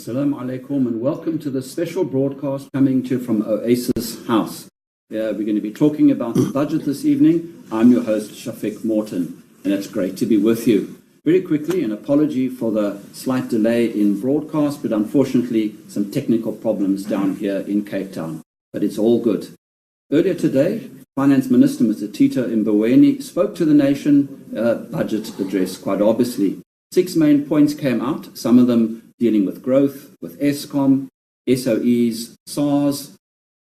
Assalamu alaikum and welcome to the special broadcast coming to you from Oasis House. We're going to be talking about the budget this evening. I'm your host, Shafiq Morton, and it's great to be with you. Very quickly, an apology for the slight delay in broadcast, but unfortunately some technical problems down here in Cape Town. But it's all good. Earlier today, Finance Minister Mr. Tito Mboweni spoke to the nation budget address quite obviously. 6 main points came out, some of them dealing with growth, with Eskom, SOEs, SARS,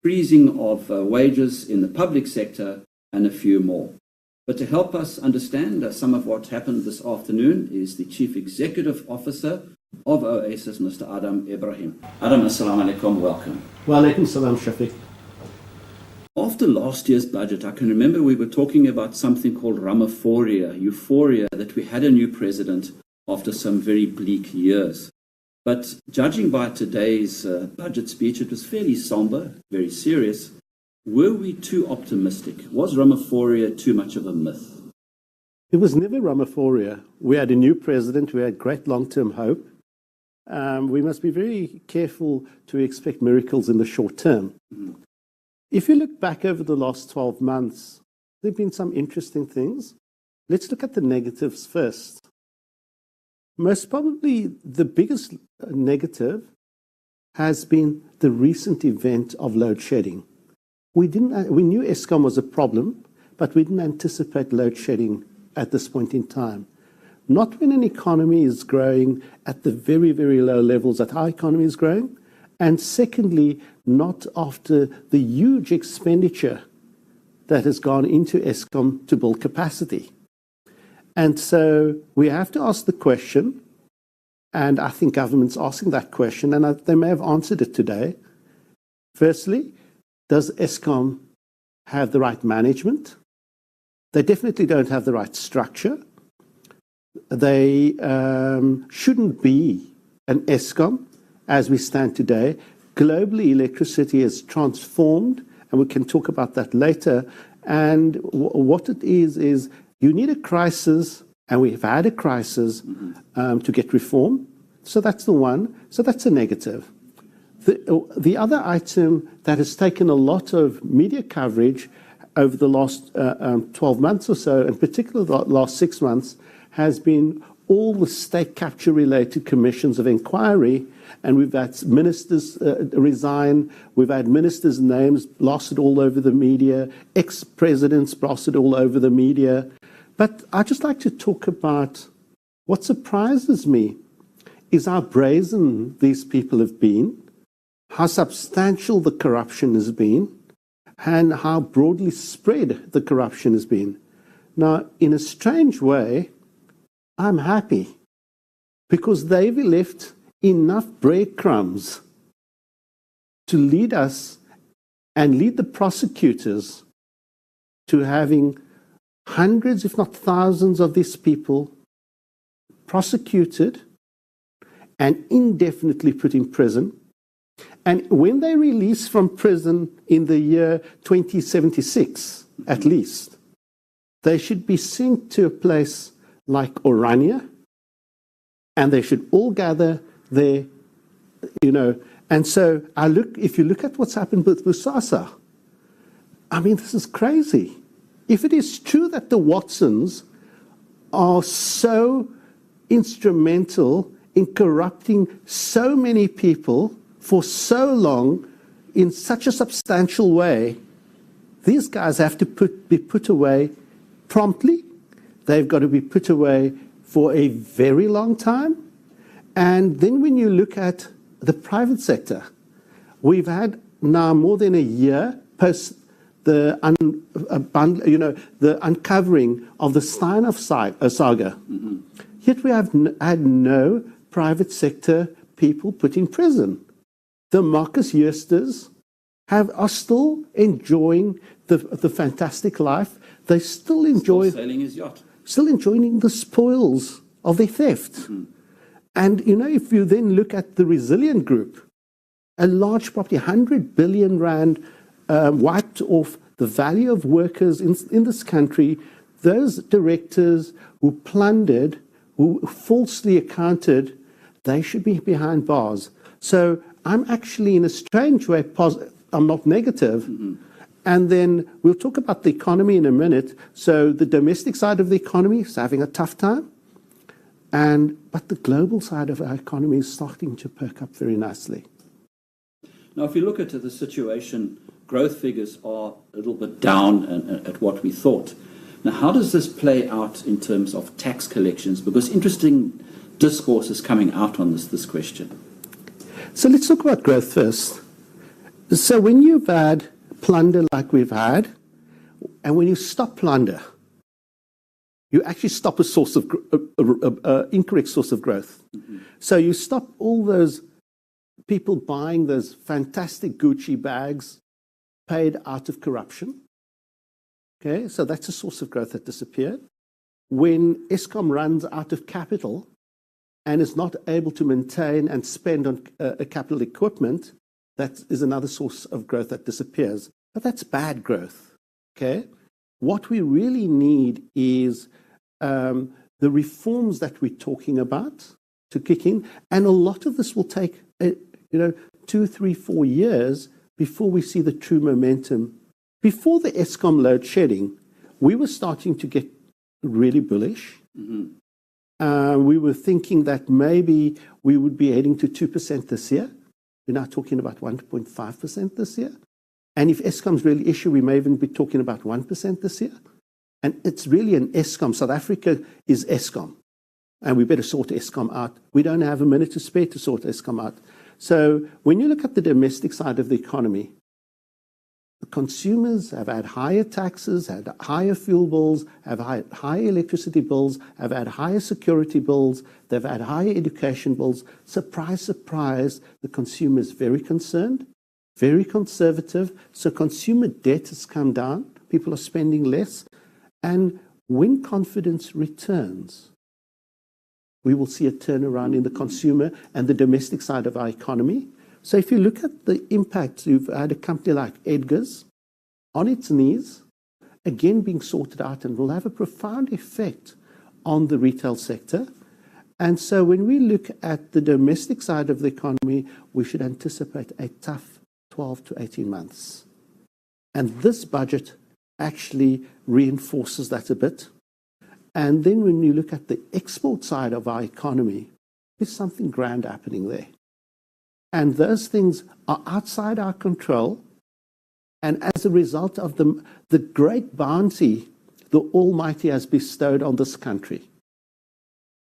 freezing of wages in the public sector, and a few more. But to help us understand some of what happened this afternoon is the Chief Executive Officer of Oasis, Mr. Adam Ebrahim. Adam, assalamu alaikum, welcome. Wa alaikum salam, Shafiq. After last year's budget, I can remember we were talking about something called Ramaphoria, euphoria that we had a new president after some very bleak years. But judging by today's budget speech, it was fairly somber, very serious. Were we too optimistic? Was Ramaphoria too much of a myth? It was never Ramaphoria. We had a new president. We had great long-term hope. We must be very careful to expect miracles in the short term. Mm-hmm. If you look back over the last 12 months, there have been some interesting things. Let's look at the negatives first. Most probably the biggest negative has been the recent event of load shedding. We knew Eskom was a problem, but we didn't anticipate load shedding at this point in time. Not when an economy is growing at the very, very low levels that our economy is growing, and secondly, not after the huge expenditure that has gone into Eskom to build capacity. And so we have to ask the question, and I think government's asking that question, and they may have answered it today. Firstly, does Eskom have the right management? They definitely don't have the right structure. They shouldn't be an Eskom as we stand today. Globally, electricity has transformed, and we can talk about that later. And what it is you need a crisis, and we've had a crisis to get reform. So that's the one. So that's a negative. The other item that has taken a lot of media coverage over the last 12 months or so, in particular the last 6 months, has been all the state capture-related commissions of inquiry. And we've had ministers resign. We've had ministers' names blasted all over the media, ex-presidents blasted all over the media. But I'd just like to talk about what surprises me is how brazen these people have been, how substantial the corruption has been, and how broadly spread the corruption has been. Now, in a strange way, I'm happy because they've left enough breadcrumbs to lead us and lead the prosecutors to having hundreds, if not thousands, of these people prosecuted and indefinitely put in prison. And when they release from prison in the year 2076, at least, they should be sent to a place like Orania, and they should all gather there, And so if you look at what's happened with Moosa, I mean, this is crazy. If it is true that the Watsons are so instrumental in corrupting so many people for so long in such a substantial way, these guys have to be put away promptly. They've got to be put away for a very long time. And then when you look at the private sector, we've had now more than a year post the uncovering of the Steinhoff saga. Mm-hmm. Yet we have had no private sector people put in prison. The Marcus Eusters are still enjoying the fantastic life. They still enjoy sailing his yacht. Still enjoying the spoils of their theft. Mm-hmm. And, if you then look at the Resilient Group, a large property, 100 billion rand wiped off the value of workers in this country, those directors who plundered, who falsely accounted, they should be behind bars. So I'm actually in a strange way I'm not negative. And then we'll talk about the economy in a minute. So the domestic side of the economy is having a tough time. But the global side of our economy is starting to perk up very nicely. Now, if you look at the situation, growth figures are a little bit down at what we thought. Now, how does this play out in terms of tax collections? Because interesting discourse is coming out on this question. So let's talk about growth first. So when you've had plunder like we've had, and when you stop plunder, you actually stop a source of incorrect source of growth. So you stop all those people buying those fantastic Gucci bags paid out of corruption. Okay, so that's a source of growth that disappeared. When Eskom runs out of capital and is not able to maintain and spend on capital equipment, that is another source of growth that disappears. But that's bad growth. Okay, what we really need is the reforms that we're talking about to kick in, and a lot of this will take 2, 3, 4 years before we see the true momentum. Before the Eskom load shedding, we were starting to get really bullish. We were thinking that maybe we would be heading to 2% this year. We're now talking about 1.5% this year. And if Eskom's really issue, we may even be talking about 1% this year. And it's really an Eskom. South Africa is Eskom. And we better sort Eskom out. We don't have a minute to spare to sort Eskom out. So when you look at the domestic side of the economy, the consumers have had higher taxes, had higher fuel bills, have had higher electricity bills, have had higher security bills, they've had higher education bills. Surprise, surprise, the consumer is very concerned, very conservative. So consumer debt has come down, people are spending less. And when confidence returns, we will see a turnaround in the consumer and the domestic side of our economy. So if you look at the impact, you've had a company like Edgar's on its knees, again being sorted out, and will have a profound effect on the retail sector. And so when we look at the domestic side of the economy, we should anticipate a tough 12 to 18 months. And this budget actually reinforces that a bit. And then when you look at the export side of our economy, there's something grand happening there. And those things are outside our control. And as a result of the great bounty the Almighty has bestowed on this country,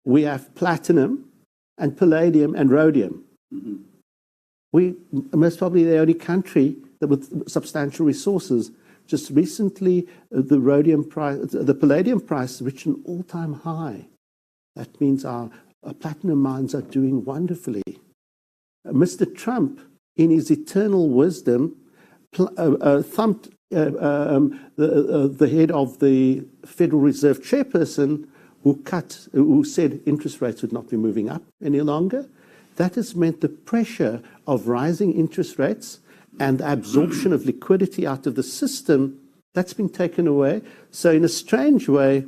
we have platinum and palladium and rhodium. We most probably the only country that with substantial resources. Just recently, the palladium price reached an all-time high. That means our platinum mines are doing wonderfully. Mr. Trump, in his eternal wisdom, thumped the head of the Federal Reserve chairperson who said interest rates would not be moving up any longer. That has meant the pressure of rising interest rates and the absorption of liquidity out of the system, that's been taken away. So in a strange way,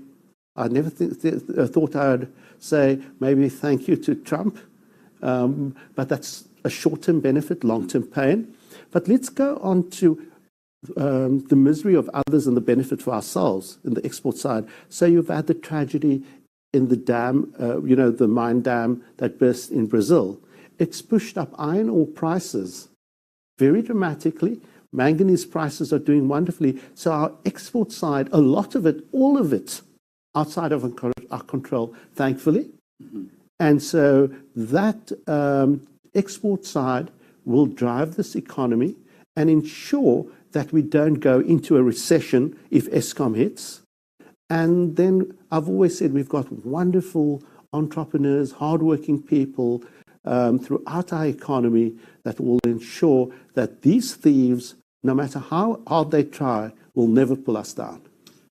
I never thought I would say maybe thank you to Trump, but that's a short-term benefit, long-term pain. But let's go on to the misery of others and the benefit for ourselves in the export side. So you've had the tragedy in the dam, the mine dam that burst in Brazil. It's pushed up iron ore prices very dramatically. Manganese prices are doing wonderfully. So our export side, a lot of it, all of it, outside of our control, thankfully. And so that export side will drive this economy and ensure that we don't go into a recession if Eskom hits. And then I've always said we've got wonderful entrepreneurs, hardworking people throughout our economy that will ensure that these thieves, no matter how hard they try, will never pull us down.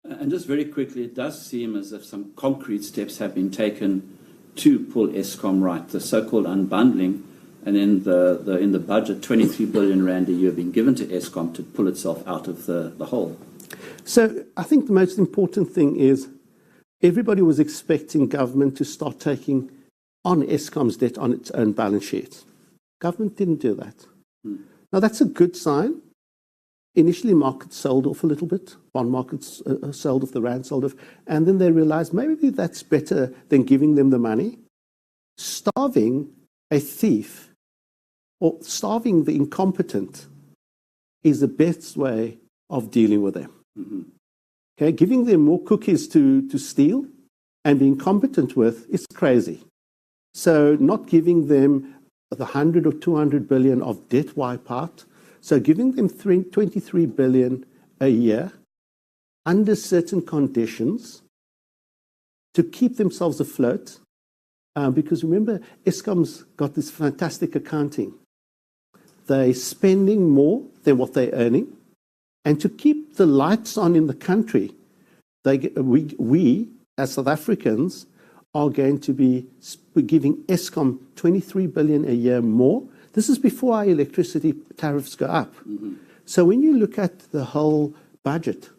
And just very quickly, it does seem as if some concrete steps have been taken to pull Eskom right, the so-called unbundling, and in the budget, 23 billion rand a year being given to Eskom to pull itself out of the hole. So I think the most important thing is everybody was expecting government to start taking on Eskom's debt on its own balance sheet. Government didn't do that. Now, that's a good sign. Initially, markets sold off a little bit. Bond markets sold off, the rand sold off. And then they realized maybe that's better than giving them the money. Starving a thief or starving the incompetent is the best way of dealing with them. Okay, giving them more cookies to steal and being competent with is crazy. So not giving them the 100 or 200 billion of debt wipeout, so giving them 23 billion a year under certain conditions to keep themselves afloat. Because remember, Eskom's got this fantastic accounting. They're spending more than what they're earning. And to keep the lights on in the country, we as South Africans are going to be giving Eskom 23 billion a year more. This is before our electricity tariffs go up. So when you look at the whole budget,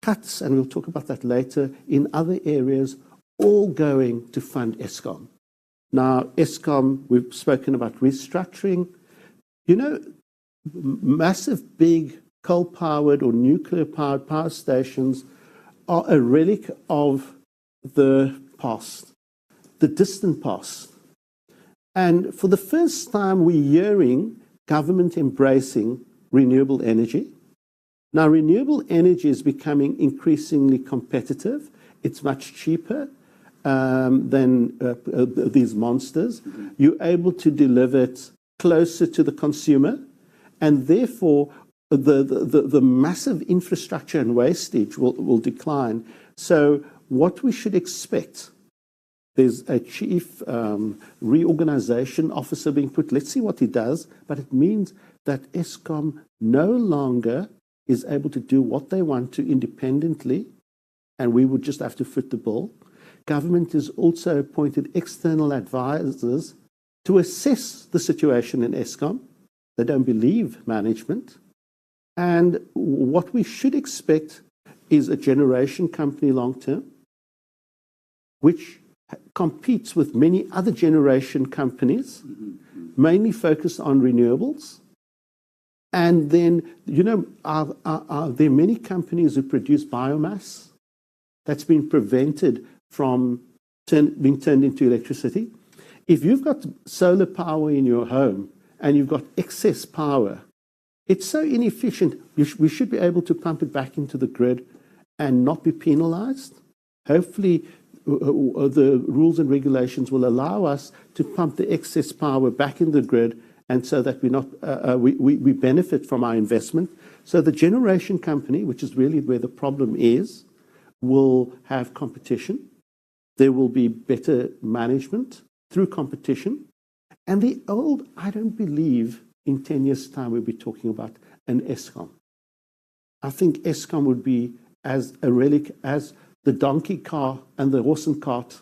cuts, and we'll talk about that later, in other areas, all going to fund Eskom. Now, Eskom, we've spoken about restructuring. You know, massive big coal-powered or nuclear-powered power stations are a relic of the past, the distant past. And for the first time, we're hearing government embracing renewable energy. Now, renewable energy is becoming increasingly competitive. It's much cheaper than these monsters. You're able to deliver it closer to the consumer, and therefore the massive infrastructure and wastage will decline. So what we should expect, there's a chief reorganization officer being put. Let's see what he does, but it means that Eskom no longer is able to do what they want to independently, and we would just have to foot the bill. Government has also appointed external advisors to assess the situation in Eskom. They don't believe management. And what we should expect is a generation company long term, which competes with many other generation companies, mainly focused on renewables. And then, you know, are there many companies who produce biomass that's been prevented from being turned into electricity? If you've got solar power in your home and you've got excess power, it's so inefficient. We should be able to pump it back into the grid and not be penalized. Hopefully, the rules and regulations will allow us to pump the excess power back in the grid, and so that we benefit from our investment. So the generation company, which is really where the problem is, will have competition. There will be better management through competition. And the old, I don't believe in 10 years' time we'll be talking about an Eskom. I think Eskom would be as a relic as the donkey car and the horse and cart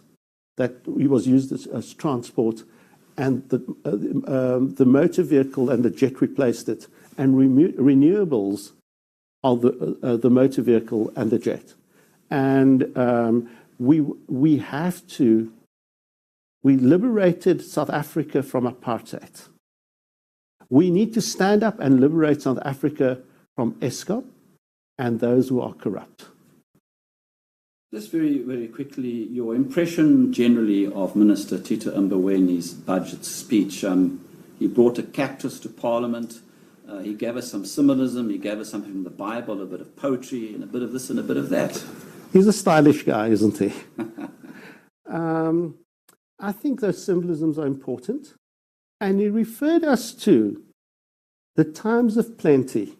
that was used as transport, and the motor vehicle and the jet replaced it. And renewables are the motor vehicle and the jet. And we liberated South Africa from apartheid. We need to stand up and liberate South Africa from Eskom and those who are corrupt. Just very, very quickly, your impression generally of Minister Tito Mbowene's budget speech. He brought a cactus to Parliament. He gave us some symbolism. He gave us something from the Bible, a bit of poetry, and a bit of this and a bit of that. He's a stylish guy, isn't he? I think those symbolisms are important. And he referred us to the times of plenty.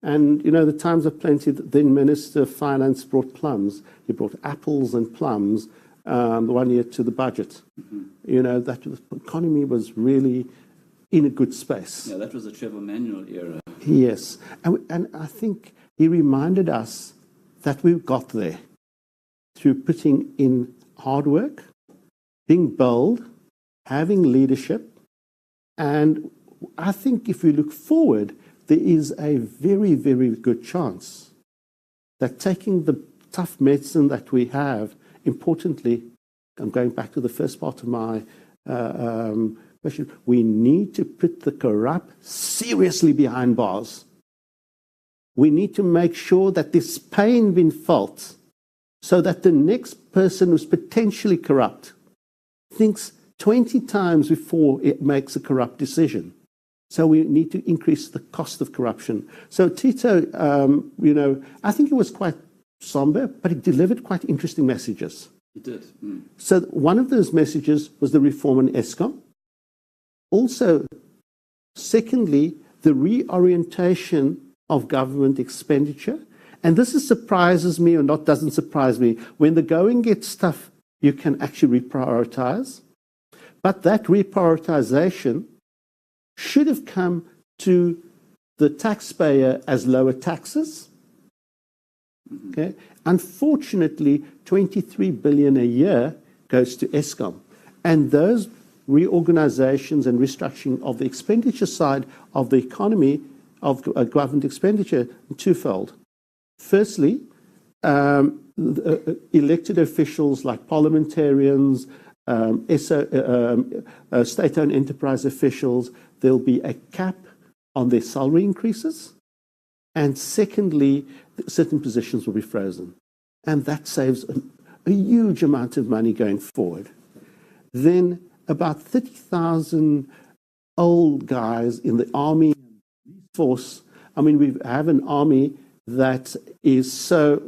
And, you know, the times of plenty, then Minister of Finance brought plums. He brought apples and plums one year to the budget. You know, that the economy was really in a good space. Yeah, that was the Trevor Manuel era. Yes. And I think he reminded us that we got there through putting in hard work, being bold, having leadership. And I think if we look forward, there is a very, very good chance that taking the tough medicine that we have, importantly, I'm going back to the first part of my We need to put the corrupt seriously behind bars. We need to make sure that there's pain being felt so that the next person who's potentially corrupt thinks 20 times before it makes a corrupt decision. So we need to increase the cost of corruption. So Tito, I think it was quite somber, but it delivered quite interesting messages. It did. Mm. So one of those messages was the reform in Eskom. Also, secondly, the reorientation of government expenditure. And this surprises me or not doesn't surprise me. When the going gets tough, you can actually reprioritize. But that reprioritization should have come to the taxpayer as lower taxes. Okay. Unfortunately, 23 billion a year goes to Eskom. And those reorganizations and restructuring of the expenditure side of the economy, of government expenditure, twofold. Firstly, elected officials like parliamentarians, state-owned enterprise officials, there'll be a cap on their salary increases. And secondly, certain positions will be frozen. And that saves a huge amount of money going forward. Then about 30,000 old guys in the army force. I mean, we have an army that is so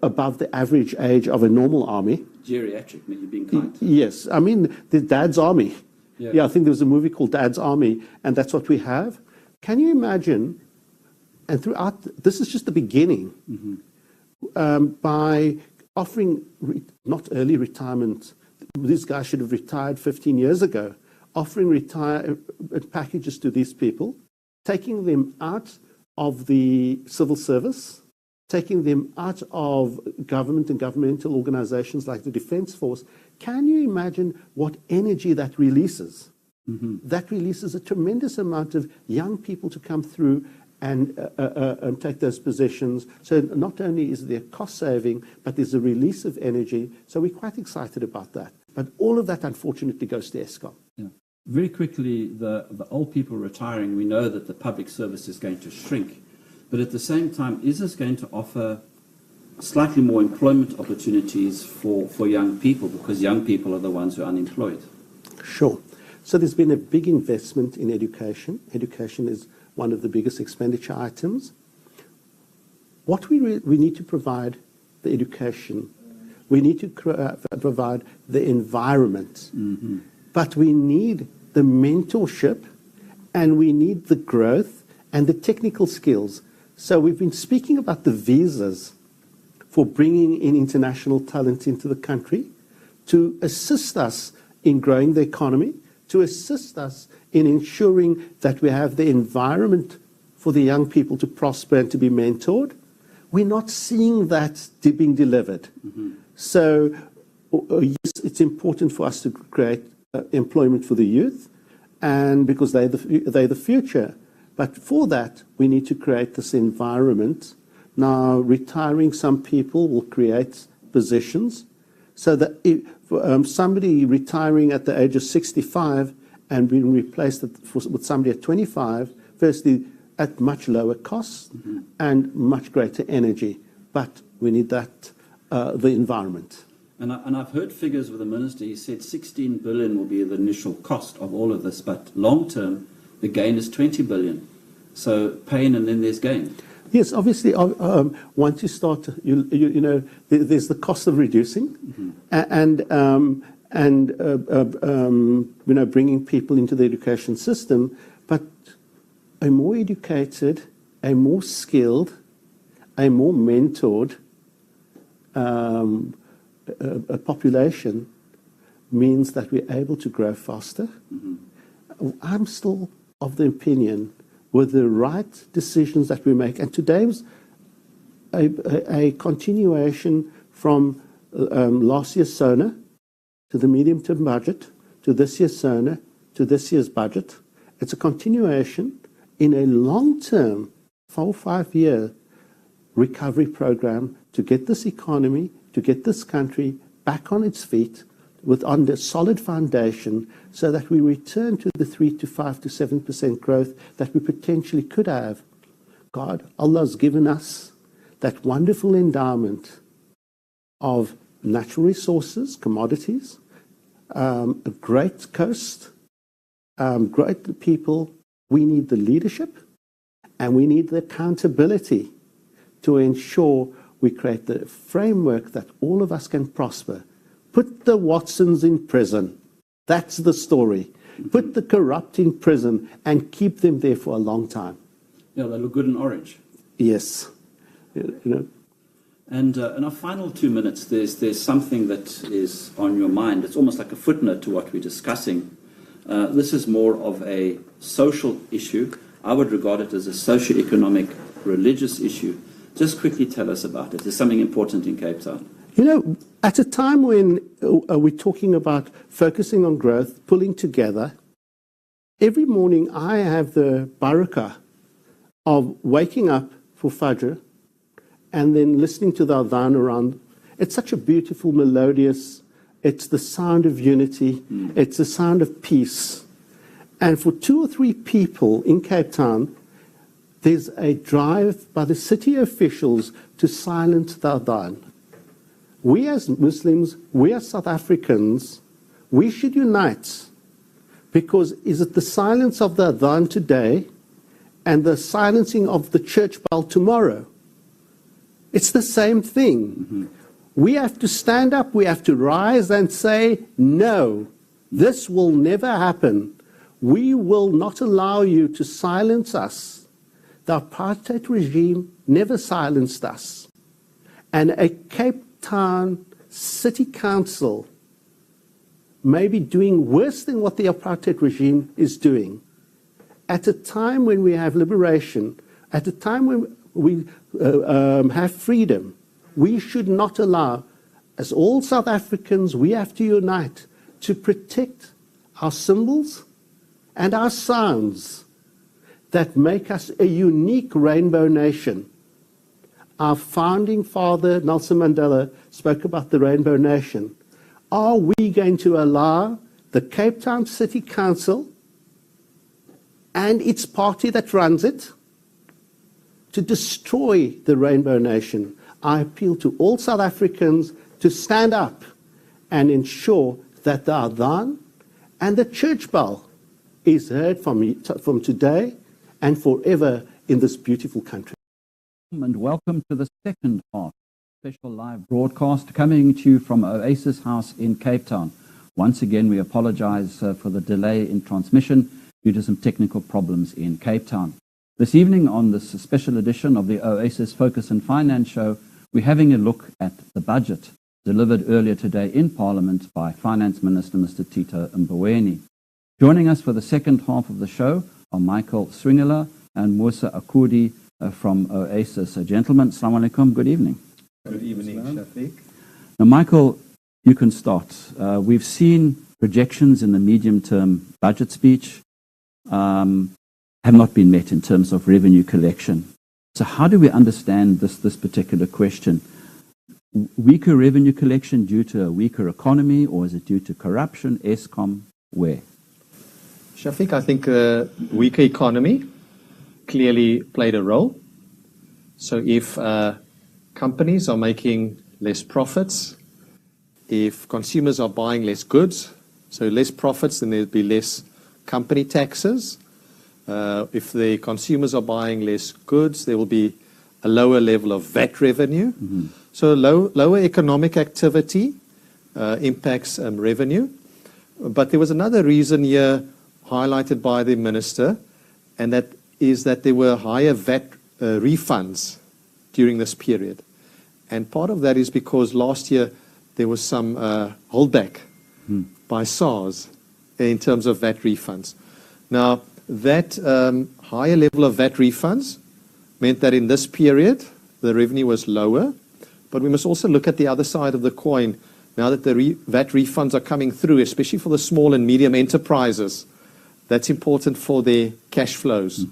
above the average age of a normal army. Geriatric, you're being kind. Yes. I mean, the Dad's Army. Yeah, I think there was a movie called Dad's Army, and that's what we have. Can you imagine, and throughout, this is just the beginning, by offering not early retirement, these guys should have retired 15 years ago, offering retirement packages to these people, taking them out of the civil service, taking them out of government and governmental organizations like the Defense Force. Can you imagine what energy that releases? That releases a tremendous amount of young people to come through and take those positions. So not only is there cost saving, but there's a release of energy. So we're quite excited about that. But all of that, unfortunately, goes to Eskom. Yeah. Very quickly, the old people retiring, we know that the public service is going to shrink. But at the same time, is this going to offer slightly more employment opportunities for young people? Because young people are the ones who are unemployed. Sure. So there's been a big investment in education. Education is one of the biggest expenditure items. What we need to provide the education, we need to provide the environment, but we need the mentorship, and we need the growth and the technical skills. So we've been speaking about the visas for bringing in international talent into the country to assist us in growing the economy, to assist us in ensuring that we have the environment for the young people to prosper and to be mentored. We're not seeing that being delivered. So yes, it's important for us to create employment for the youth, and because they're the future. But for that, we need to create this environment. Now, retiring some people will create positions so that if somebody retiring at the age of 65 and being replaced with somebody at 25, firstly, at much lower costs and much greater energy. But we need that, the environment. And I've heard figures with the minister. He said 16 billion will be the initial cost of all of this, but long term, the gain is 20 billion. So pain and then there's gain. Yes, obviously, once you start, you know, there's the cost of reducing, and you know, bringing people into the education system. But a more educated, a more skilled, a more mentored a population means that we're able to grow faster. I'm still of the opinion, with the right decisions that we make, and today was a continuation from last year's SONA to the medium-term budget, to this year's SONA, to this year's budget. It's a continuation in a long-term, 4 or 5 year recovery program to get this economy, to get this country back on its feet, on the solid foundation so that we return to the 3 to 5 to 7% growth that we potentially could have. God, Allah has given us that wonderful endowment of natural resources, commodities, a great coast, great people. We need the leadership and we need the accountability to ensure we create the framework that all of us can prosper. Put the Watsons in prison. That's the story. Put the corrupt in prison and keep them there for a long time. Yeah, they look good in orange. Yes. And in our final 2 minutes, there's something that is on your mind. It's almost like a footnote to what we're discussing. This is more of a social issue. I would regard it as a socio-economic, religious issue. Just quickly tell us about it. There's something important in Cape Town. At a time when we're talking about focusing on growth, pulling together, every morning I have the barakah of waking up for Fajr and then listening to the adhan around. It's such a beautiful, melodious, it's the sound of unity, it's the sound of peace. And for 2 or 3 people in Cape Town, there's a drive by the city officials to silence the adhan. We as Muslims, we as South Africans, we should unite, because is it the silence of the adhan today and the silencing of the church bell tomorrow? It's the same thing. We have to stand up, we have to rise and say, no, this will never happen. We will not allow you to silence us. The apartheid regime never silenced us. And a Cape Town City Council may be doing worse than what the apartheid regime is doing. At a time when we have liberation, at a time when we have freedom, we should not allow, as all South Africans, we have to unite to protect our symbols and our sounds that make us a unique rainbow nation. Our founding father, Nelson Mandela, spoke about the rainbow nation. Are we going to allow the Cape Town City Council and its party that runs it to destroy the rainbow nation? I appeal to all South Africans to stand up and ensure that the adhan and the church bell is heard from today and forever in this beautiful country. And welcome to the second half, special live broadcast coming to you from Oasis House in Cape Town. Once again, we apologize for the delay in transmission due to some technical problems in Cape Town. This evening on this special edition of the Oasis Focus and Finance Show, we're having a look at the budget delivered earlier today in Parliament by Finance Minister Mr. Tito Mboweni. Joining us for the second half of the show are Michael Swingler and Moosa Akoodie from Oasis. Gentlemen, Assalamu alaikum, good evening. Good evening, Shafiq. Now, Michael, you can start. We've seen projections in the medium-term budget speech have not been met in terms of revenue collection. So how do we understand this particular question? Weaker revenue collection due to a weaker economy, or is it due to corruption, Eskom, where? Shafiq, I think a weaker economy clearly played a role. So if companies are making less profits, if consumers are buying less goods, so less profits, then there'll be less company taxes. If the consumers are buying less goods, there will be a lower level of VAT revenue. So lower economic activity impacts revenue. But there was another reason here highlighted by the minister, and that is that there were higher VAT refunds during this period. And part of that is because last year there was some holdback by SARS in terms of VAT refunds. Now, that higher level of VAT refunds meant that in this period the revenue was lower, but we must also look at the other side of the coin. Now that the VAT refunds are coming through, especially for the small and medium enterprises, that's important for their cash flows.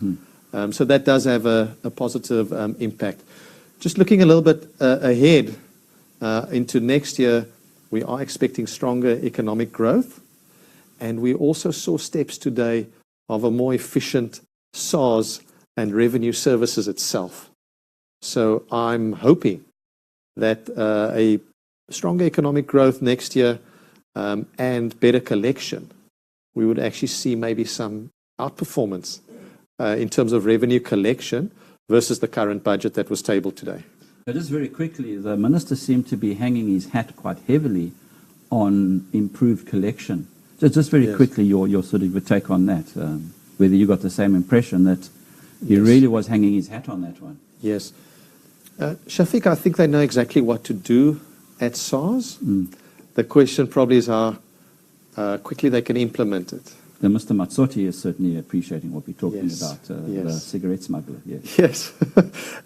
So that does have a positive impact. Just looking a little bit ahead into next year, We are expecting stronger economic growth. And we also saw steps today of a more efficient SARS and revenue services itself. So I'm hoping that a stronger economic growth next year and better collection, we would actually see maybe some outperformance in terms of revenue collection versus the current budget that was tabled today. Just very quickly, the minister seemed to be hanging his hat quite heavily on improved collection. So just very quickly, your sort of your take on that, whether you got the same impression that he really was hanging his hat on that one. Yes. Shafiq, I think they know exactly what to do at SARS. The question probably is how quickly they can implement it. The Mr. Mazzotti is certainly appreciating what we're talking about, the cigarette smuggler. Yes.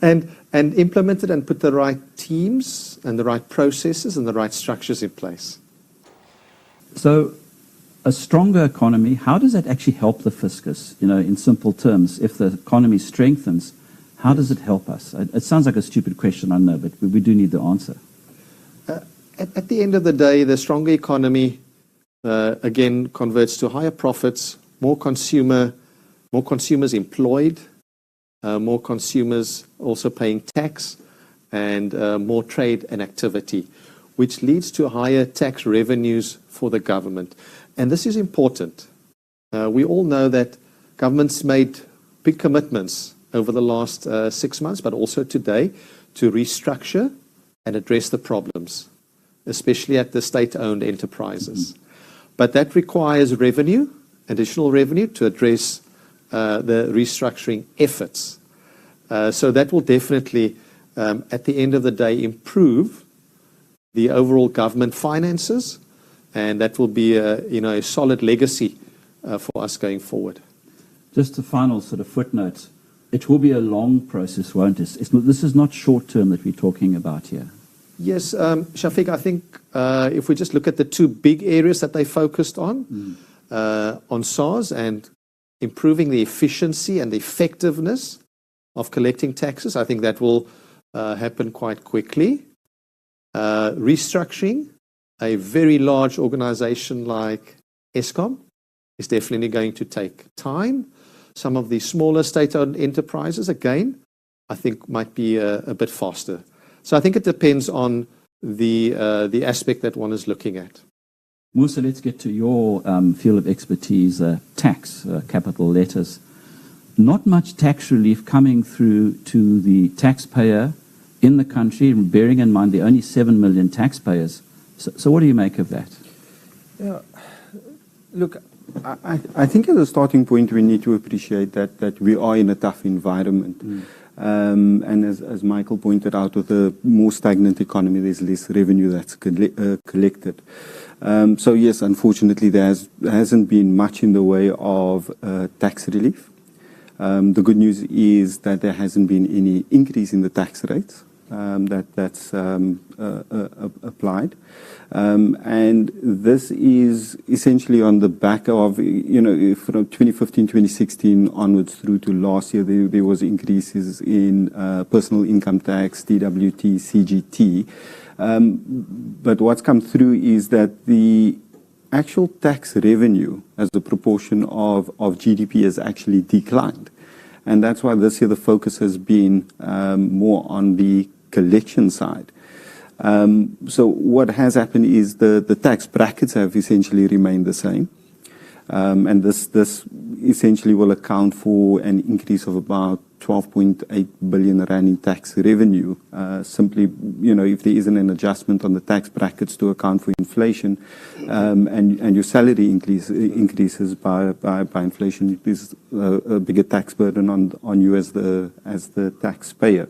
and implement it and put the right teams and the right processes and the right structures in place. So a stronger economy, how does that actually help the fiscus? You know, in simple terms, if the economy strengthens, how does it help us? It sounds like a stupid question, I know, but we do need the answer. At the end of the day, the stronger economy, again, converts to higher profits, more consumers employed, more consumers also paying tax, and more trade and activity, which leads to higher tax revenues for the government. And this is important. We all know that governments made big commitments over the last 6 months, but also today, to restructure and address the problems, especially at the state-owned enterprises. But that requires revenue, additional revenue, to address the restructuring efforts. So that will definitely, at the end of the day, improve the overall government finances, and that will be a solid legacy for us going forward. Just a final sort of footnote. It will be a long process, won't it? This is not short-term that we're talking about here. Yes, Shafiq, I think if we just look at the two big areas that they focused on SARS and improving the efficiency and the effectiveness of collecting taxes, I think that will happen quite quickly. Restructuring a very large organization like Eskom is definitely going to take time. Some of the smaller state-owned enterprises, again, I think might be a bit faster. So I think it depends on the aspect that one is looking at. Moosa, let's get to your field of expertise, tax, capital letters. Not much tax relief coming through to the taxpayer in the country, bearing in mind there are only 7 million taxpayers. So what do you make of that? Yeah, look, I think as a starting point we need to appreciate that we are in a tough environment. And as Michael pointed out, with a more stagnant economy, there's less revenue that's collected. So yes, unfortunately, there hasn't been much in the way of tax relief. The good news is that there hasn't been any increase in the tax rates that's applied. And this is essentially on the back of, from 2015, 2016 onwards through to last year, there was increases in personal income tax, DWT, CGT. But what's come through is that the actual tax revenue as a proportion of GDP has actually declined. And that's why this year the focus has been more on the collection side. So what has happened is the tax brackets have essentially remained the same. And this essentially will account for an increase of about 12.8 billion rand in tax revenue. Simply, if there isn't an adjustment on the tax brackets to account for inflation, and your salary increases by inflation, it is a bigger tax burden on you as the taxpayer.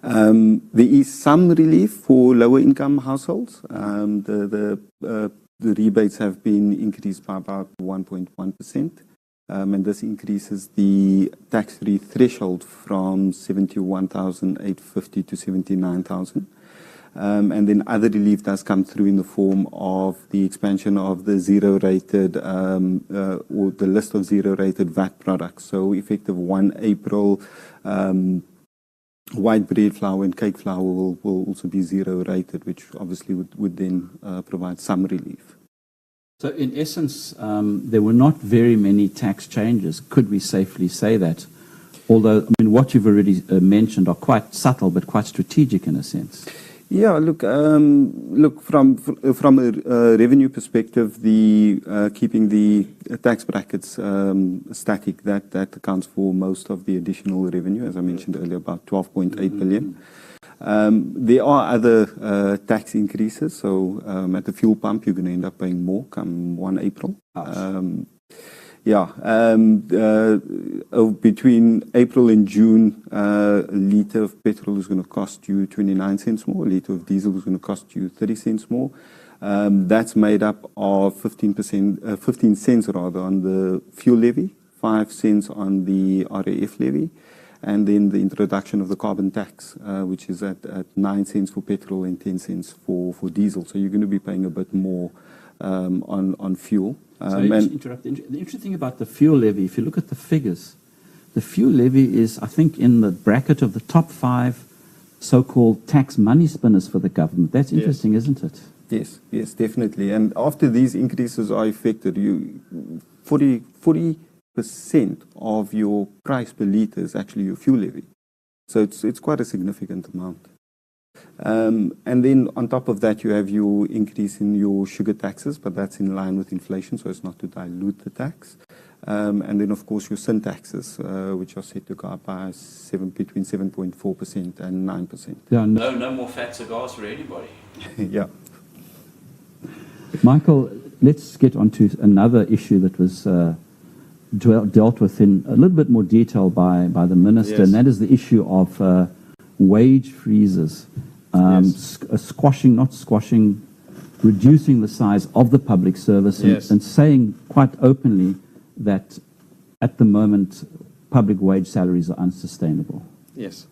There is some relief for lower income households. The rebates have been increased by about 1.1%. And this increases the tax-free threshold from 71,850 to 79,000. And then other relief does come through in the form of the expansion of the zero-rated or the list of zero-rated VAT products. So effective 1 April white bread flour and cake flour will also be zero rated, which obviously would then provide some relief. So in essence, there were not very many tax changes. Could we safely say that? Although, I mean, what you've already mentioned are quite subtle but quite strategic in a sense. Yeah, look, from a revenue perspective, keeping the tax brackets static, that accounts for most of the additional revenue, as I mentioned earlier, about 12.8 billion. There are other tax increases. So at the fuel pump, you're going to end up paying more come 1 April. Between April and June, a litre of petrol is going to cost you 29 cents more. A litre of diesel is going to cost you 30 cents more. That's made up of 15 cents rather on the fuel levy, 5 cents on the RAF levy, and then the introduction of the carbon tax, which is at 9 cents for petrol and 10 cents for diesel. So you're going to be paying a bit more on fuel. The interesting thing about the fuel levy, if you look at the figures, the fuel levy is, I think, in the bracket of the top 5 so-called tax money spinners for the government. That's interesting, isn't it? Yes, definitely. And after these increases are effected, 40% of your price per litre is actually your fuel levy. So it's quite a significant amount. And then on top of that, you have your increase in your sugar taxes, but that's in line with inflation, so it's not to dilute the tax. And then, of course, your sin taxes, which are set to go up by between 7.4% and 9%. Yeah, no more fat cigars for anybody. Yeah. Michael, let's get on to another issue that was dealt with in a little bit more detail by the minister, and that is the issue of wage freezes, reducing the size of the public service, and saying quite openly that at the moment public wage salaries are unsustainable. Yes.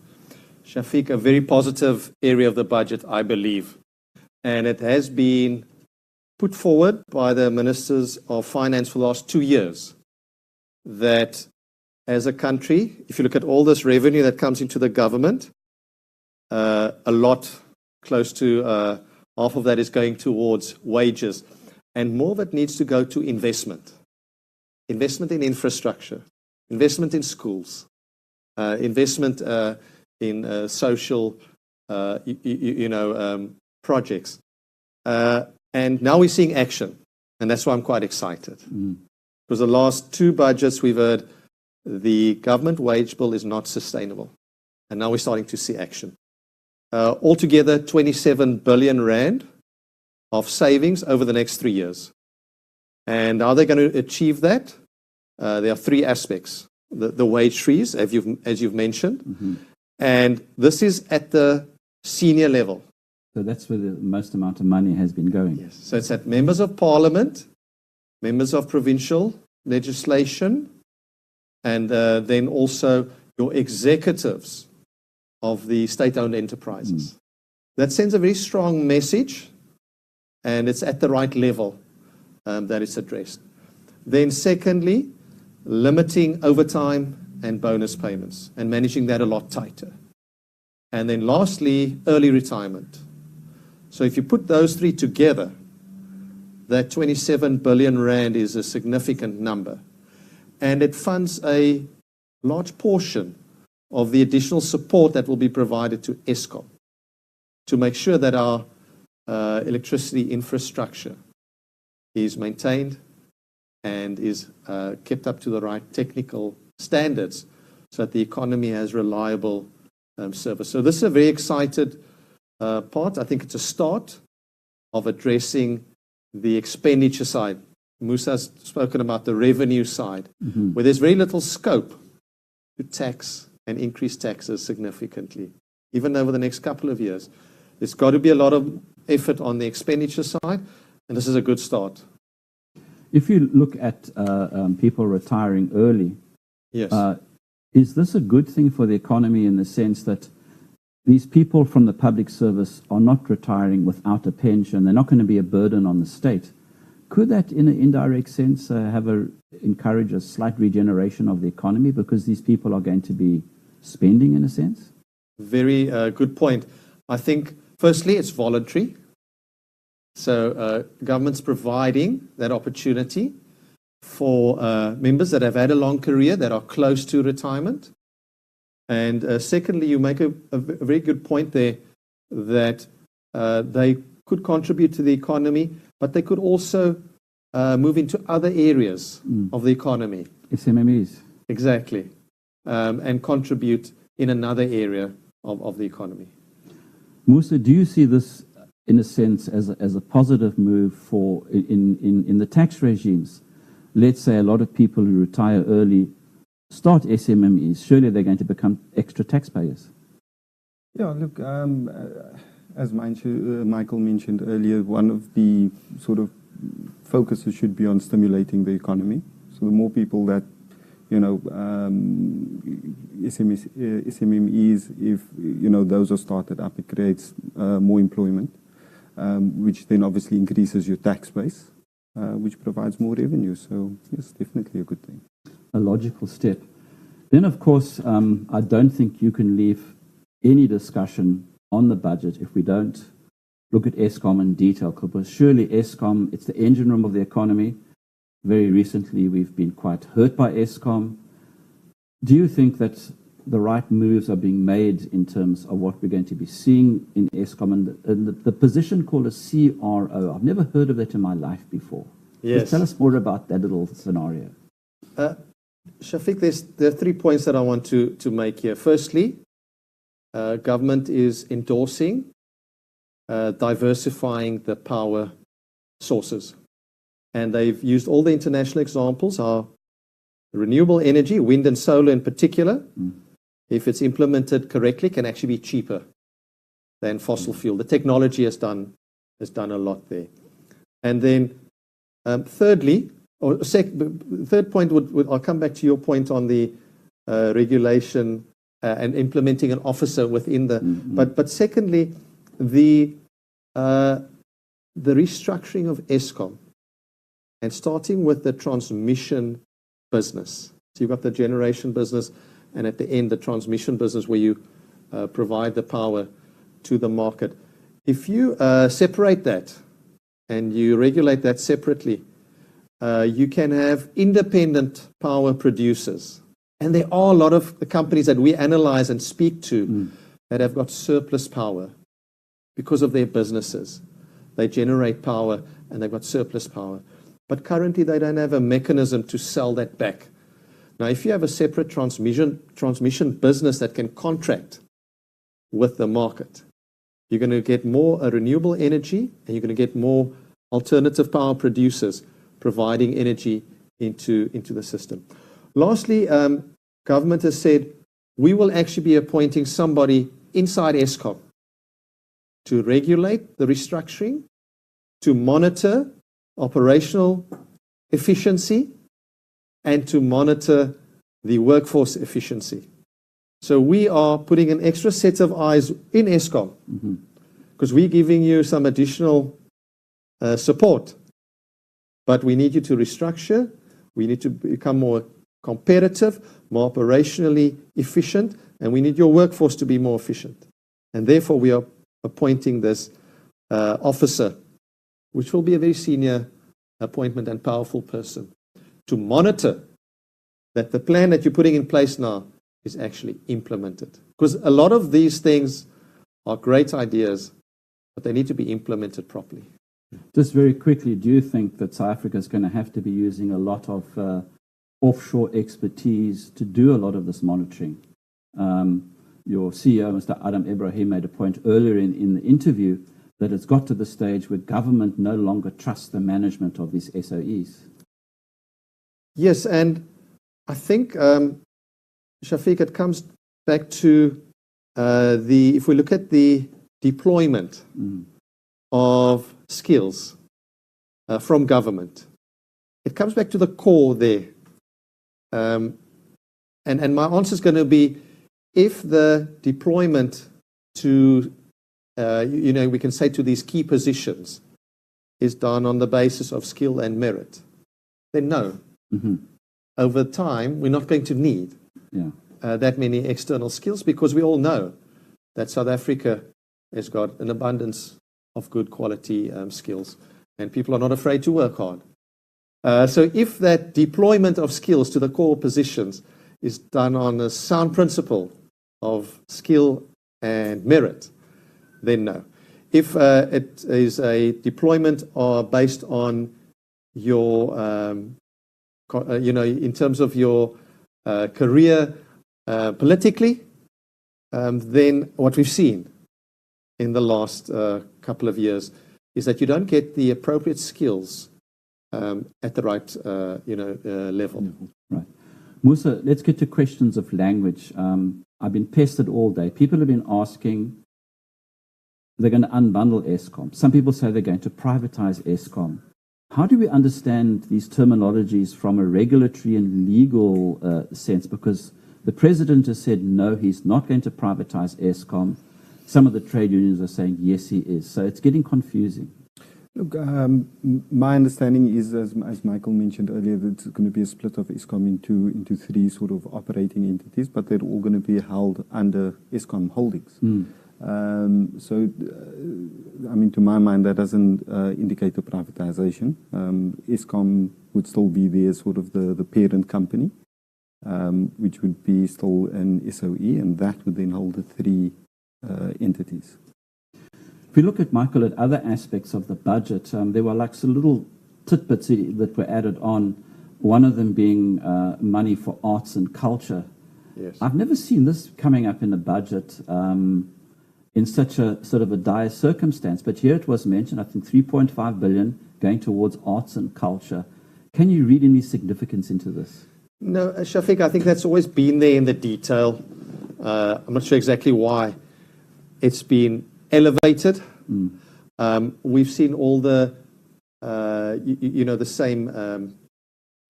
Shafiq, a very positive area of the budget, I believe. And it has been put forward by the ministers of finance for the last 2 years that as a country, if you look at all this revenue that comes into the government, a lot, close to half of that is going towards wages. And more of it needs to go to investment. Investment in infrastructure, investment in schools, investment in social, projects. And now we're seeing action. And that's why I'm quite excited. Because the last 2 budgets we've heard the government wage bill is not sustainable. And now we're starting to see action. Altogether, 27 billion rand of savings over the next 3 years. And how are they going to achieve that? There are 3 aspects. The wage freeze, as you've mentioned. And this is at the senior level. So that's where the most amount of money has been going. Yes. So it's at members of parliament, members of provincial legislation, and then also your executives of the state-owned enterprises. That sends a very strong message, and it's at the right level that it's addressed. Then secondly, limiting overtime and bonus payments and managing that a lot tighter. And then lastly, early retirement. So if you put those 3 together, that 27 billion rand is a significant number. And it funds a large portion of the additional support that will be provided to Eskom to make sure that our electricity infrastructure is maintained and is kept up to the right technical standards so that the economy has reliable service. So this is a very excited part. I think it's a start of addressing the expenditure side. Moosa's spoken about the revenue side, where there's very little scope to tax and increase taxes significantly, even over the next couple of years. There's got to be a lot of effort on the expenditure side, and this is a good start. If you look at people retiring early, is this a good thing for the economy in the sense that these people from the public service are not retiring without a pension? They're not going to be a burden on the state. Could that, in an indirect sense, encourage a slight regeneration of the economy because these people are going to be spending in a sense? Very good point. I think, firstly, it's voluntary. So government's providing that opportunity for members that have had a long career, that are close to retirement. And secondly, you make a very good point there that they could contribute to the economy, but they could also move into other areas of the economy. SMMEs. Exactly. And contribute in another area of the economy. Moosa, do you see this, in a sense, as a positive move for in the tax regimes? Let's say a lot of people who retire early start SMMEs. Surely they're going to become extra taxpayers. Yeah, look, as Michael mentioned earlier, one of the sort of focuses should be on stimulating the economy. So the more people that, SMMEs, if, those are started up, it creates more employment, which then obviously increases your tax base, which provides more revenue. So, yes, definitely a good thing. A logical step. Then, of course, I don't think you can leave any discussion on the budget if we don't look at Eskom in detail, because surely Eskom, it's the engine room of the economy. Very recently, we've been quite hurt by Eskom. Do you think that the right moves are being made in terms of what we're going to be seeing in Eskom and the position called a CRO? I've never heard of that in my life before. Yes. Just tell us more about that little scenario. Shafiq, there are 3 points that I want to make here. Firstly, government is endorsing diversifying the power sources. And they've used all the international examples, are renewable energy, wind and solar in particular, if it's implemented correctly, can actually be cheaper than fossil fuel. The technology has done a lot there. And then thirdly, third point I'll come back to your point on the regulation and implementing an officer within the. But secondly, the restructuring of Eskom and starting with the transmission business. So you've got the generation business, and at the end, the transmission business where you provide the power to the market. If you separate that and you regulate that separately, you can have independent power producers. And there are a lot of the companies that we analyze and speak to that have got surplus power because of their businesses. They generate power and they've got surplus power. But currently, they don't have a mechanism to sell that back. Now, if you have a separate transmission business that can contract with the market, you're going to get more renewable energy, and you're going to get more alternative power producers providing energy into the system. Lastly, government has said, we will actually be appointing somebody inside Eskom to regulate the restructuring, to monitor operational efficiency, and to monitor the workforce efficiency. So we are putting an extra set of eyes in Eskom because we're giving you some additional support. But we need you to restructure. We need to become more competitive, more operationally efficient, and we need your workforce to be more efficient. And therefore, we are appointing this officer, which will be a very senior appointment and powerful person, to monitor that the plan that you're putting in place now is actually implemented. Because a lot of these things are great ideas, but they need to be implemented properly. Just very quickly, do you think that South Africa is going to have to be using a lot of offshore expertise to do a lot of this monitoring? Your CEO, Mr. Ebrahim, made a point earlier in the interview that it's got to the stage where government no longer trusts the management of these SOEs. Yes, and I think, Shafiq, it comes back to if we look at the deployment of skills from government, it comes back to the core there. And my answer is going to be, if the deployment to, we can say to these key positions is done on the basis of skill and merit, then no. Over time, we're not going to need that many external skills, because we all know that South Africa has got an abundance of good quality skills, and people are not afraid to work hard. So if that deployment of skills to the core positions is done on a sound principle of skill and merit, then no. If it is a deployment based on your, in terms of your career politically, then what we've seen in the last couple of years is that you don't get the appropriate skills at the right level. Right. Moosa, let's get to questions of language. I've been pestered all day. People have been asking, they're going to unbundle Eskom. Some people say they're going to privatize Eskom. How do we understand these terminologies from a regulatory and legal sense? Because the president has said, no, he's not going to privatize Eskom. Some of the trade unions are saying, yes, he is. So it's getting confusing. Look, my understanding is, as Michael mentioned earlier, that it's going to be a split of Eskom into three sort of operating entities, but they're all going to be held under Eskom Holdings. So, I mean, to my mind, that doesn't indicate a privatization. Eskom would still be there, sort of the parent company, which would be still an SOE, and that would then hold the three entities. If we look at, Michael, at other aspects of the budget, there were like some little tidbits that were added on, one of them being money for arts and culture. Yes. I've never seen this coming up in the budget in such a sort of a dire circumstance, but here it was mentioned, I think 3.5 billion going towards arts and culture. Can you read any significance into this? No, Shafiq, I think that's always been there in the detail. I'm not sure exactly why it's been elevated. We've seen all the, the same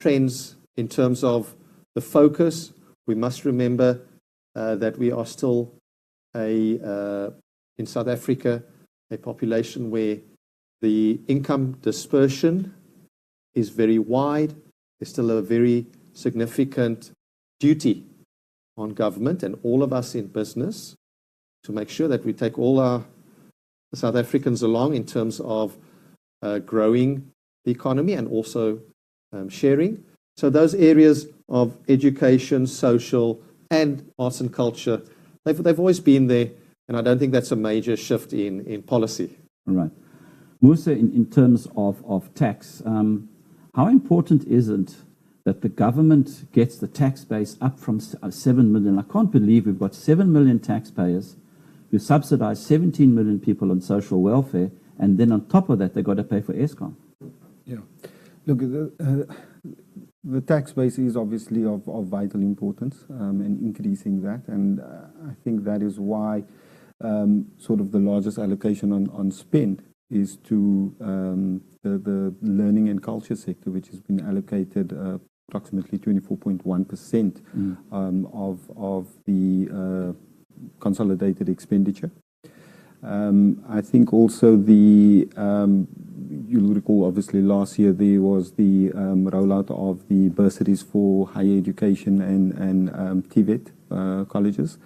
trends in terms of the focus. We must remember that we are still in South Africa, a population where the income dispersion is very wide. There's still a very significant duty on government and all of us in business to make sure that we take all our South Africans along in terms of growing the economy and also sharing. So those areas of education, social, and arts and culture, they've always been there, and I don't think that's a major shift in policy. All right. Moosa, in terms of tax, how important is it that the government gets the tax base up from 7 million? I can't believe we've got 7 million taxpayers who subsidize 17 million people on social welfare, and then on top of that, they've got to pay for Eskom. Yeah. Look, the tax base is obviously of vital importance, and increasing that, and I think that is why sort of the largest allocation on spend is to the learning and culture sector, which has been allocated approximately 24.1% of the consolidated expenditure. I think also you'll recall obviously last year there was the rollout of the bursaries for higher education and TVET colleges.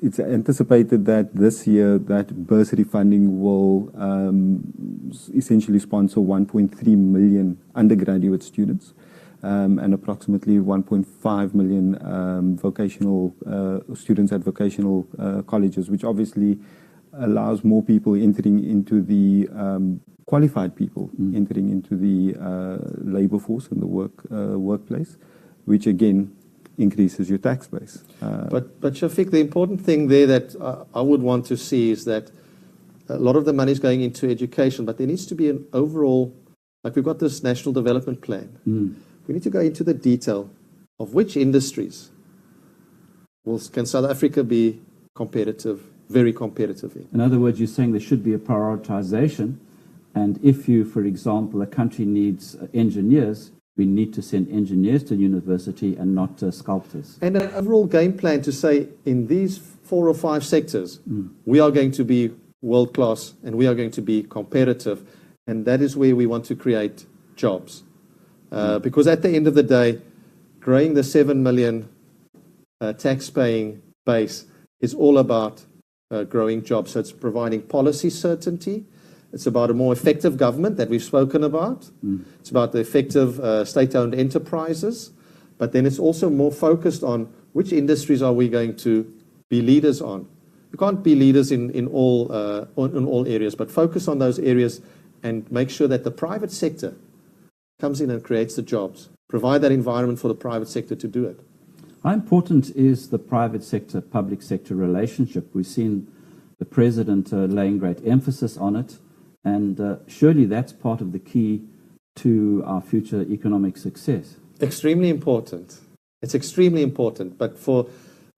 It's anticipated that this year that bursary funding will essentially sponsor 1.3 million undergraduate students and approximately 1.5 million vocational students at vocational colleges, which obviously allows more people entering into the qualified people entering into the labor force and the workplace, which again increases your tax base. But Shafiq, the important thing there that I would want to see is that a lot of the money is going into education, but there needs to be an overall, like we've got this national development plan. We need to go into the detail of which industries can South Africa be competitive, very competitive in. In other words, you're saying there should be a prioritization, and if you, for example, a country needs engineers, we need to send engineers to university and not sculptors. And an overall game plan to say, in these 4 or 5 sectors, we are going to be world-class and we are going to be competitive, and that is where we want to create jobs. Because at the end of the day, growing the 7 million tax-paying base is all about growing jobs. So it's providing policy certainty. It's about a more effective government that we've spoken about. It's about the effective state-owned enterprises. But then it's also more focused on which industries are we going to be leaders on. You can't be leaders in all areas, but focus on those areas and make sure that the private sector comes in and creates the jobs. Provide that environment for the private sector to do it. How important is the private sector, public sector relationship? We've seen the President laying great emphasis on it, and surely that's part of the key to our future economic success. Extremely important. It's extremely important. But for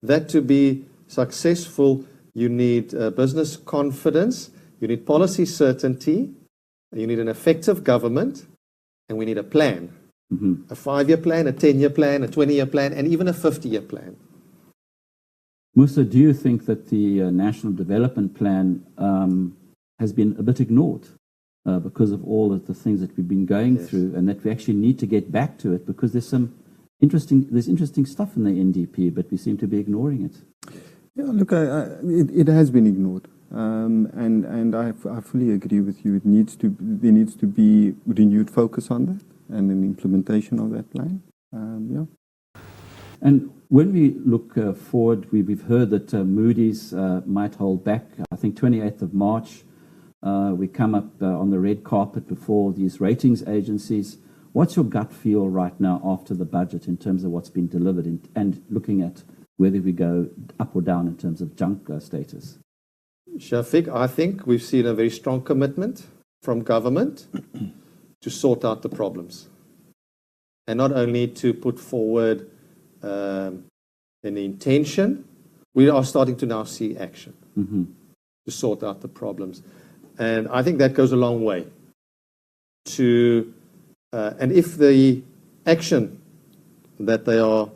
that to be successful, you need business confidence, you need policy certainty, you need an effective government, and we need a plan. A 5-year plan, a 10-year plan, a 20-year plan, and even a 50-year plan. Moosa, do you think that the National Development Plan has been a bit ignored because of all of the things that we've been going through, and that we actually need to get back to it because there's interesting stuff in the NDP, but we seem to be ignoring it? Yeah, look, it has been ignored, and I fully agree with you. There needs to be renewed focus on that and an implementation of that plan. And when we look forward, we've heard that Moody's might hold back. I think 28th of March, we come up on the red carpet before these ratings agencies. What's your gut feel right now after the budget in terms of what's been delivered and looking at whether we go up or down in terms of junk status? Shafiq, I think we've seen a very strong commitment from government to sort out the problems. And not only to put forward an intention, we are starting to now see action to sort out the problems. And I think that goes a long way. And if the action that they are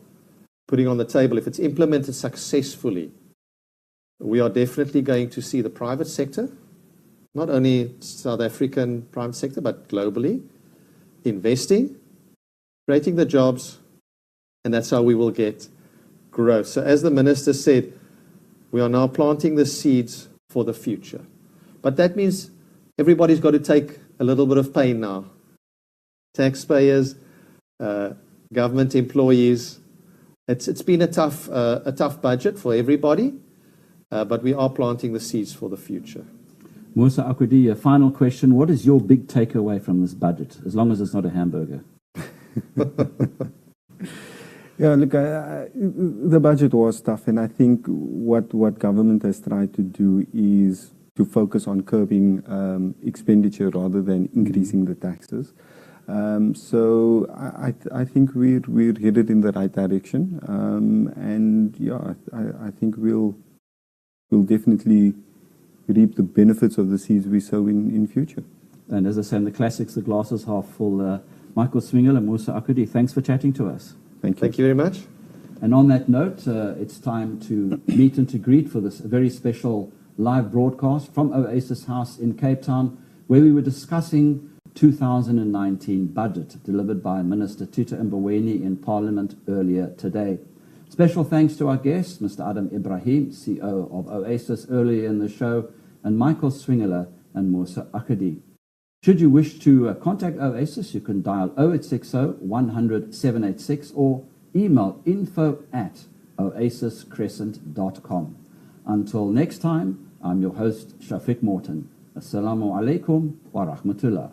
putting on the table, if it's implemented successfully, we are definitely going to see the private sector, not only South African private sector, but globally, investing, creating the jobs, and that's how we will get growth. So as the Minister said, we are now planting the seeds for the future. But that means everybody's got to take a little bit of pain now. Taxpayers, government employees. It's been a tough budget for everybody, but we are planting the seeds for the future. Moosa, Akoodie, a final question. What is your big takeaway from this budget, as long as it's not a hamburger? Yeah, look, the budget was tough, and I think what government has tried to do is to focus on curbing expenditure rather than increasing the taxes. So I think we're headed in the right direction, and yeah, I think we'll definitely reap the benefits of the seeds we sow in future. And as I say in the classics, the glass is half full. Michael Swingler and Moosa Akoodie, thanks for chatting to us. Thank you. Thank you very much. And on that note, it's time to meet and to greet for this very special live broadcast from Oasis House in Cape Town, where we were discussing 2019 budget delivered by Minister Tuta Mboweni in Parliament earlier today. Special thanks to our guests, Mr. Ebrahim, CEO of Oasis, earlier in the show, and Michael Swingler and Moosa Akoodie. Should you wish to contact Oasis, you can dial 0860 100 786 or email info@oasiscrescent.com. Until next time, I'm your host, Shafiq Morton. Assalamu alaikum wa rahmatullah.